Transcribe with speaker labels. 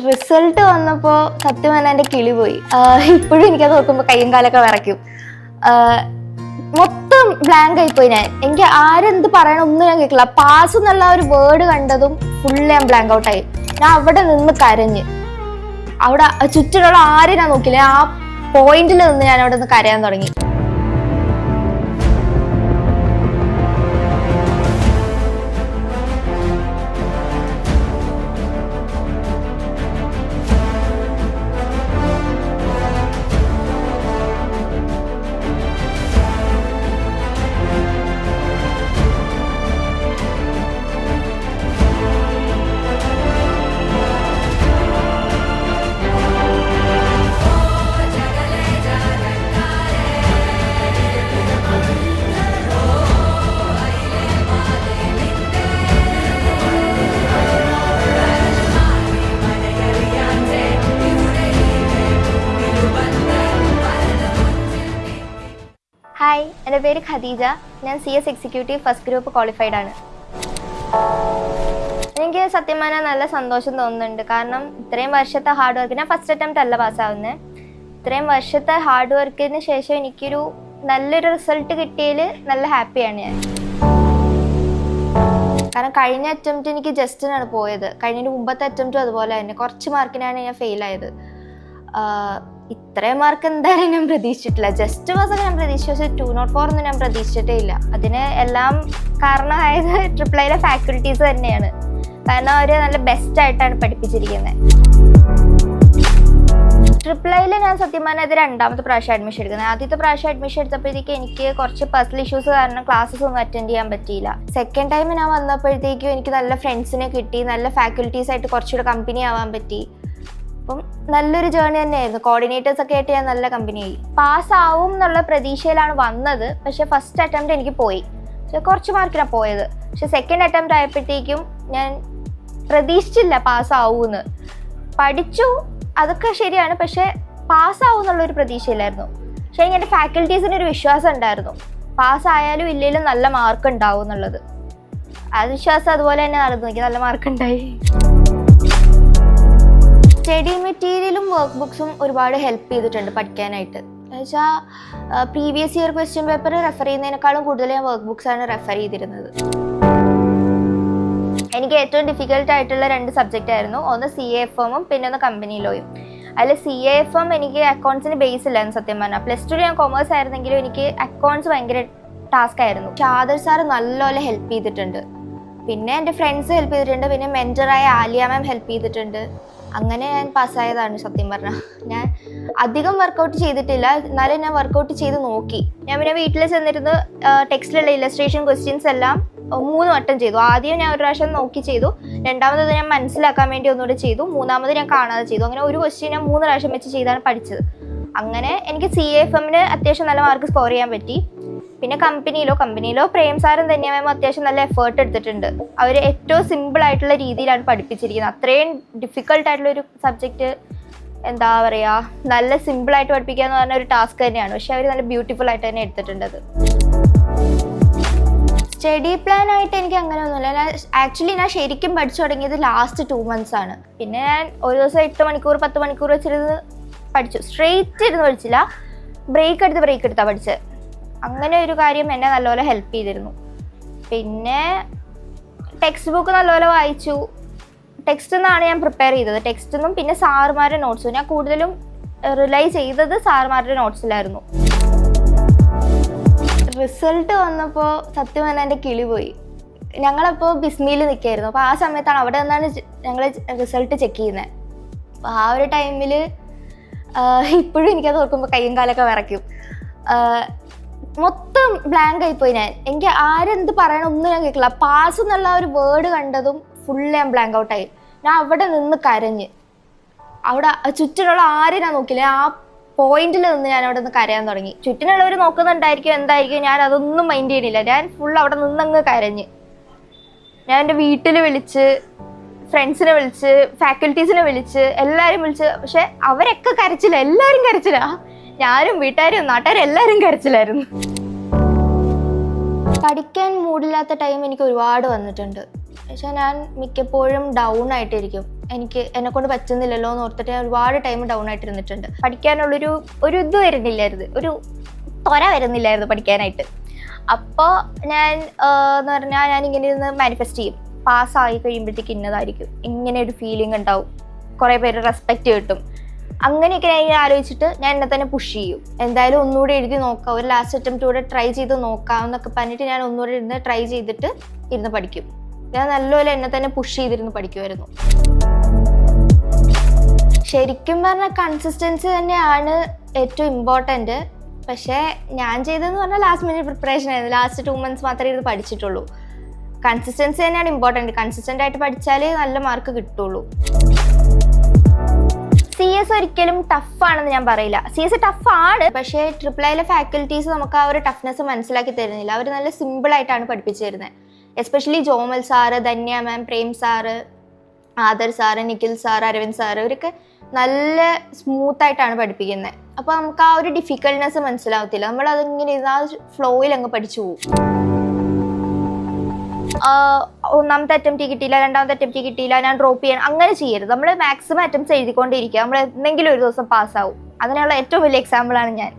Speaker 1: Result വന്നപ്പോൾ സത്യം പറഞ്ഞാൽ എൻ്റെ കിളി പോയി. ഇപ്പോഴും എനിക്കത് നോക്കുമ്പോൾ കയ്യും കാലൊക്കെ വിറയ്ക്കും. മൊത്തം ബ്ലാങ്ക് ആയിപ്പോയി. എനിക്ക് ആരെന്ത് പറയണം ഒന്നും ഞാൻ കേൾക്കില്ല. പാസ് എന്നുള്ള ഒരു വേർഡ് കണ്ടതും ഫുള്ള് ഞാൻ ബ്ലാങ്ക് ഔട്ടായി. ഞാൻ അവിടെ നിന്ന് കരഞ്ഞ്, അവിടെ ചുറ്റിനുള്ള ആരും ഞാൻ നോക്കില്ല. ആ പോയിന്റിൽ നിന്ന് ഞാൻ അവിടെ നിന്ന് കരയാൻ തുടങ്ങി. ഹായ്, എൻ്റെ പേര് ഖദീജ. ഞാൻ CS executive first group qualified ആണ്. എനിക്ക് സത്യം പറഞ്ഞാൽ നല്ല സന്തോഷം തോന്നുന്നുണ്ട്. കാരണം ഇത്രയും വർഷത്തെ ഹാർഡ് വർക്ക്, ഞാൻ ഫസ്റ്റ് അറ്റംപ്റ്റ് അല്ല പാസ്സാവുന്നത്. ഇത്രയും വർഷത്തെ ഹാർഡ് വർക്കിന് ശേഷം എനിക്കൊരു നല്ലൊരു റിസൾട്ട് കിട്ടിയതിൽ നല്ല ഹാപ്പിയാണ് ഞാൻ. കാരണം കഴിഞ്ഞ അറ്റംപ്റ്റ് എനിക്ക് ജസ്റ്റിനാണ് പോയത്. കഴിഞ്ഞതിന് മുമ്പത്തെ അറ്റംപ്റ്റും അതുപോലെ തന്നെ കുറച്ച് മാർക്കിനാണ് ഞാൻ ഫെയിലായത്. ഇത്രയും മാർക്ക് എന്തായാലും ഞാൻ പ്രതീക്ഷിച്ചിട്ടില്ല. ജസ്റ്റ് പാസ്സൊക്കെ ഞാൻ പ്രതീക്ഷിച്ചു, പക്ഷേ 204 ഒന്നും ഞാൻ പ്രതീക്ഷിച്ചിട്ടേ ഇല്ല. അതിന് എല്ലാം കാരണമായത് ട്രിപ്പിളിലെ ഫാക്കൽറ്റീസ് തന്നെയാണ്. കാരണം അവർ നല്ല ബെസ്റ്റ് ആയിട്ടാണ് പഠിപ്പിച്ചിരിക്കുന്നത്. ട്രിപ്പിളിൽ ഞാൻ സത്യം പറഞ്ഞാൽ ഇത് രണ്ടാമത്തെ പ്രാവശ്യം അഡ്മിഷൻ എടുക്കുന്നത്. ആദ്യത്തെ പ്രാവശ്യം അഡ്മിഷൻ എടുത്തപ്പോഴത്തേക്ക് എനിക്ക് കുറച്ച് പേഴ്സണൽ ഇഷ്യൂസ് കാരണം ക്ലാസ്സസ് ഒന്നും അറ്റൻഡ് ചെയ്യാൻ പറ്റിയില്ല. സെക്കൻഡ് ടൈം ഞാൻ വന്നപ്പോഴത്തേക്കും എനിക്ക് നല്ല ഫ്രണ്ട്സിനെ കിട്ടി, നല്ല ഫാക്കൽറ്റീസ് ആയിട്ട് കുറച്ചുകൂടെ കമ്പനി ആവാൻ പറ്റി. അപ്പം നല്ലൊരു ജേർണി തന്നെയായിരുന്നു. കോർഡിനേറ്റേഴ്സ് ഒക്കെ ആയിട്ട് ഞാൻ നല്ല കമ്പനിയായി. പാസ്സാവും എന്നുള്ള പ്രതീക്ഷയിലാണ് വന്നത്. പക്ഷെ ഫസ്റ്റ് അറ്റംപ്റ്റ് എനിക്ക് പോയി, പക്ഷെ കുറച്ച് മാർക്കിനാണ് പോയത്. പക്ഷെ സെക്കൻഡ് അറ്റംപ്റ്റ് ആയപ്പോഴത്തേക്കും ഞാൻ പ്രതീക്ഷിച്ചില്ല പാസ്സാവൂന്ന്. പഠിച്ചു, അതൊക്കെ ശരിയാണ്, പക്ഷെ പാസ്സാവും എന്നുള്ളൊരു പ്രതീക്ഷയില്ലായിരുന്നു. പക്ഷെ എനിക്ക് എൻ്റെ ഫാക്കൽറ്റീസിനൊരു വിശ്വാസം ഉണ്ടായിരുന്നു, പാസ്സായാലും ഇല്ലെങ്കിലും നല്ല മാർക്ക് ഉണ്ടാവും എന്നുള്ളത്. ആ വിശ്വാസം അതുപോലെ തന്നെ നടന്നു. എനിക്ക് നല്ല മാർക്ക് ഉണ്ടായി. സ്റ്റഡി മെറ്റീരിയലും വർക്ക് ബുക്സും ഒരുപാട് ഹെൽപ്പ് ചെയ്തിട്ടുണ്ട് പഠിക്കാനായിട്ട്. എന്നുവെച്ചാൽ previous year question paper refer ചെയ്യുന്നതിനേക്കാളും കൂടുതൽ ഞാൻ വർക്ക് ബുക്സാണ് റെഫർ ചെയ്തിരുന്നത്. എനിക്ക് ഏറ്റവും ഡിഫിക്കൽട്ട് ആയിട്ടുള്ള 2 സബ്ജക്റ്റ് ആയിരുന്നു. ഒന്ന് CAFM പിന്നെ ഒന്ന് കമ്പനി ലോയും. അതിൽ CAFM എനിക്ക് അക്കൗണ്ട്സിന് ബേസ് ഇല്ലായിരുന്നു സത്യം പറഞ്ഞാൽ. +2 ഞാൻ കൊമേഴ്സ് ആയിരുന്നെങ്കിലും എനിക്ക് അക്കൗണ്ട്സ് ഭയങ്കര ടാസ്ക് ആയിരുന്നു. ഷാദർ സാർ നല്ലപോലെ ഹെൽപ്പ് ചെയ്തിട്ടുണ്ട്. പിന്നെ എൻ്റെ ഫ്രണ്ട്സ് ഹെൽപ്പ് ചെയ്തിട്ടുണ്ട്. പിന്നെ മെൻറ്ററായ ആലിയ മാം ഹെൽപ്പ് ചെയ്തിട്ടുണ്ട്. അങ്ങനെ ഞാൻ പാസ്സായതാണ് സത്യം പറഞ്ഞാൽ. ഞാൻ അധികം വർക്കൗട്ട് ചെയ്തിട്ടില്ല, എന്നാലും ഞാൻ വർക്കൗട്ട് ചെയ്ത് നോക്കി. ഞാൻ പിന്നെ വീട്ടിൽ ചെന്നിരുന്ന് ടെക്സ്റ്റിലുള്ള ഇല്ലസ്ട്രേഷൻ ക്വസ്റ്റ്യൻസ് എല്ലാം 3 വട്ടം ചെയ്തു. ആദ്യം ഞാൻ ഒരു പ്രാവശ്യം നോക്കി ചെയ്തു, രണ്ടാമത് ഞാൻ മനസ്സിലാക്കാൻ വേണ്ടി ഒന്നുകൂടെ ചെയ്തു, മൂന്നാമത് ഞാൻ കാണാതെ ചെയ്തു. അങ്ങനെ ഒരു ക്വസ്റ്റ്യൻ ഞാൻ 3 പ്രാവശ്യം വെച്ച് ചെയ്താണ് പഠിച്ചത്. അങ്ങനെ എനിക്ക് CAFMന് അത്യാവശ്യം നല്ല മാർക്ക് സ്കോർ ചെയ്യാൻ പറ്റി. പിന്നെ കമ്പനിയിലോ പ്രേം സാറും തന്നെ മാം അത്യാവശ്യം നല്ല എഫേർട്ട് എടുത്തിട്ടുണ്ട്. അവർ ഏറ്റവും സിമ്പിൾ ആയിട്ടുള്ള രീതിയിലാണ് പഠിപ്പിച്ചിരിക്കുന്നത്. അത്രയും ഡിഫിക്കൽട്ട് ആയിട്ടുള്ളൊരു സബ്ജക്റ്റ് എന്താ പറയുക, നല്ല സിമ്പിളായിട്ട് പഠിപ്പിക്കുക എന്ന് പറഞ്ഞ ഒരു ടാസ്ക് തന്നെയാണ്. പക്ഷെ അവർ നല്ല ബ്യൂട്ടിഫുൾ ആയിട്ട് തന്നെ എടുത്തിട്ടുണ്ട്. അത് സ്റ്റഡി പ്ലാൻ ആയിട്ട് എനിക്ക് അങ്ങനെ ഒന്നുമില്ല. ആക്ച്വലി ഞാൻ ശരിക്കും പഠിച്ചു തുടങ്ങിയത് ലാസ്റ്റ് 2 months ആണ്. പിന്നെ ഞാൻ ഒരു ദിവസം 8 മണിക്കൂർ 10 മണിക്കൂർ വെച്ചിരുന്ന് പഠിച്ചു. സ്ട്രെയിറ്റ് ഇരുന്ന് പഠിച്ചില്ല, ബ്രേക്ക് എടുത്താ പഠിച്ചത്. അങ്ങനെ ഒരു കാര്യം എന്നെ നല്ലപോലെ ഹെൽപ്പ് ചെയ്തിരുന്നു. പിന്നെ ടെക്സ്റ്റ് ബുക്ക് നല്ലപോലെ വായിച്ചു. ടെക്സ്റ്റ് നിന്നാണ് ഞാൻ പ്രിപ്പയർ ചെയ്തത്. ടെക്സ്റ്റ് നിന്നും പിന്നെ സാറുമാരുടെ നോട്ട്സും. ഞാൻ കൂടുതലും റിലൈ ചെയ്തത് സാറുമാരുടെ നോട്ട്സിലായിരുന്നു. റിസൾട്ട് വന്നപ്പോൾ സത്യം പറഞ്ഞാൽ എൻ്റെ കിളി പോയി. ഞങ്ങളപ്പോൾ ബിസ്മിയിൽ നിൽക്കുകയായിരുന്നു. അപ്പോൾ ആ സമയത്താണ് അവിടെ നിന്നാണ് ഞങ്ങൾ റിസൾട്ട് ചെക്ക് ചെയ്യുന്നത്. അപ്പോൾ ആ ഒരു ടൈമിൽ ഇപ്പോഴും എനിക്കത് ഓർക്കുമ്പോൾ കയ്യും കാലൊക്കെ വിറയ്ക്കും. മൊത്തം ബ്ലാങ്ക് ആയിപ്പോയി. എനിക്ക് ആരെന്ത് പറയണം ഒന്നും ഞാൻ കേൾക്കില്ല. പാസ് എന്നുള്ള ഒരു വേർഡ് കണ്ടതും ഫുള്ള് ഞാൻ ബ്ലാങ്ക് ഔട്ടായി. ഞാൻ അവിടെ നിന്ന് കരഞ്ഞ്, അവിടെ ചുറ്റിനുള്ള ആരും ഞാൻ നോക്കില്ല. ആ പോയിന്റിൽ നിന്ന് ഞാൻ അവിടെ നിന്ന് കരയാൻ തുടങ്ങി. ചുറ്റിനുള്ളവർ നോക്കുന്നുണ്ടായിരിക്കും എന്തായിരിക്കും, ഞാൻ അതൊന്നും മൈൻഡ് ചെയ്യണില്ല. ഞാൻ ഫുൾ അവിടെ നിന്നങ്ങ് കരഞ്ഞ്. ഞാൻ എൻ്റെ വീട്ടിൽ വിളിച്ച്, ഫ്രണ്ട്സിനെ വിളിച്ച്, ഫാക്കൽറ്റീസിനെ വിളിച്ച്, എല്ലാവരും വിളിച്ച്. പക്ഷെ അവരൊക്കെ കരച്ചില്ല, എല്ലാവരും കരച്ചില്ല. ഞാനും വീട്ടുകാരും നാട്ടുകാരും എല്ലാവരും കരച്ചിലായിരുന്നു. പഠിക്കാൻ മൂഡില്ലാത്ത ടൈം എനിക്ക് ഒരുപാട് വന്നിട്ടുണ്ട്. പക്ഷേ ഞാൻ മിക്കപ്പോഴും ഡൗൺ ആയിട്ടിരിക്കും. എന്നെ കൊണ്ട് പറ്റുന്നില്ലല്ലോ എന്ന് ഓർത്തിട്ട് ഞാൻ ഒരുപാട് ടൈം ഡൗൺ ആയിട്ടിരുന്നിട്ടുണ്ട്. പഠിക്കാനുള്ളൊരു ഇത് വരുന്നില്ലായിരുന്നു, ഒരു ത്വര വരുന്നില്ലായിരുന്നു പഠിക്കാനായിട്ട്. അപ്പോൾ ഞാൻ എന്ന് പറഞ്ഞാൽ ഞാൻ ഇങ്ങനെ ഇരുന്ന് മാനിഫെസ്റ്റ് ചെയ്യും, പാസ്സായി കഴിയുമ്പോഴത്തേക്ക് ഇന്നതായിരിക്കും, ഇങ്ങനെ ഒരു ഫീലിംഗ് ഉണ്ടാവും, കുറേ പേര് റെസ്പെക്റ്റ് കിട്ടും. അങ്ങനെയൊക്കെ ഞാൻ ആലോചിച്ചിട്ട് ഞാൻ എന്നെ തന്നെ പുഷ് ചെയ്യും. എന്തായാലും ഒന്നുകൂടി എഴുതി നോക്കാം, ഒരു ലാസ്റ്റ് അറ്റംപ്റ്റ് കൂടെ ട്രൈ ചെയ്ത് നോക്കാം എന്നൊക്കെ പറഞ്ഞിട്ട് ഞാൻ ഒന്നുകൂടി ഇരുന്ന് ട്രൈ ചെയ്തിട്ട് ഇരുന്ന് പഠിക്കും. ഞാൻ നല്ലപോലെ എന്നെ തന്നെ പുഷ് ചെയ്തിരുന്ന് പഠിക്കുമായിരുന്നു. ശരിക്കും പറഞ്ഞാൽ കൺസിസ്റ്റൻസി തന്നെയാണ് ഏറ്റവും ഇമ്പോർട്ടൻറ്റ്. പക്ഷേ ഞാൻ ചെയ്തതെന്ന് പറഞ്ഞാൽ ലാസ്റ്റ് മിനിറ്റ് പ്രിപ്പറേഷൻ ആയിരുന്നു. ലാസ്റ്റ് 2 months മാത്രമേ ഇത് പഠിച്ചിട്ടുള്ളൂ. കൺസിസ്റ്റൻസി തന്നെയാണ് ഇമ്പോർട്ടൻറ്റ്. കൺസിസ്റ്റൻ്റ് ആയിട്ട് പഠിച്ചാൽ നല്ല മാർക്ക് കിട്ടുള്ളൂ. CS ഒരിക്കലും ടഫാണെന്ന് ഞാൻ പറയില്ല. CS ടഫാണ്, പക്ഷേ IIIലെ ഫാക്കൽറ്റീസ് നമുക്ക് ആ ഒരു ടഫ്നെസ് മനസ്സിലാക്കി തരുന്നില്ല. അവർ നല്ല സിമ്പിളായിട്ടാണ് പഠിപ്പിച്ചു തരുന്നത്. Especially Jomal sir, Dhanya ma'am, Prem sir, Adar sir, Nikhil sir, Aravind sir, ഇവരൊക്കെ നല്ല സ്മൂത്തായിട്ടാണ് പഠിപ്പിക്കുന്നത്. അപ്പോൾ നമുക്ക് ആ ഒരു ഡിഫിക്കൽട്ട്നെസ് മനസ്സിലാവത്തില്ല. നമ്മളതിങ്ങനെ ആ ഫ്ലോയിൽ അങ്ങ് പഠിച്ചു പോകും. ഒന്നാമത്തെ അറ്റംപ്റ്റ് കിട്ടിയില്ല, രണ്ടാമത്തെ അറ്റംപ്റ്റ് കിട്ടിയില്ല, ഞാൻ ഡ്രോപ്പ് ചെയ്യണം, അങ്ങനെ ചെയ്യരുത്. നമ്മൾ മാക്സിമം അറ്റംപ്റ്റ്സ് എഴുതിക്കൊണ്ടിരിക്കുക. നമ്മൾ എന്തെങ്കിലും ഒരു ദിവസം പാസ്സാവും. അതിനുള്ള ഏറ്റവും വലിയ എക്സാമ്പിളാണ് ഞാൻ.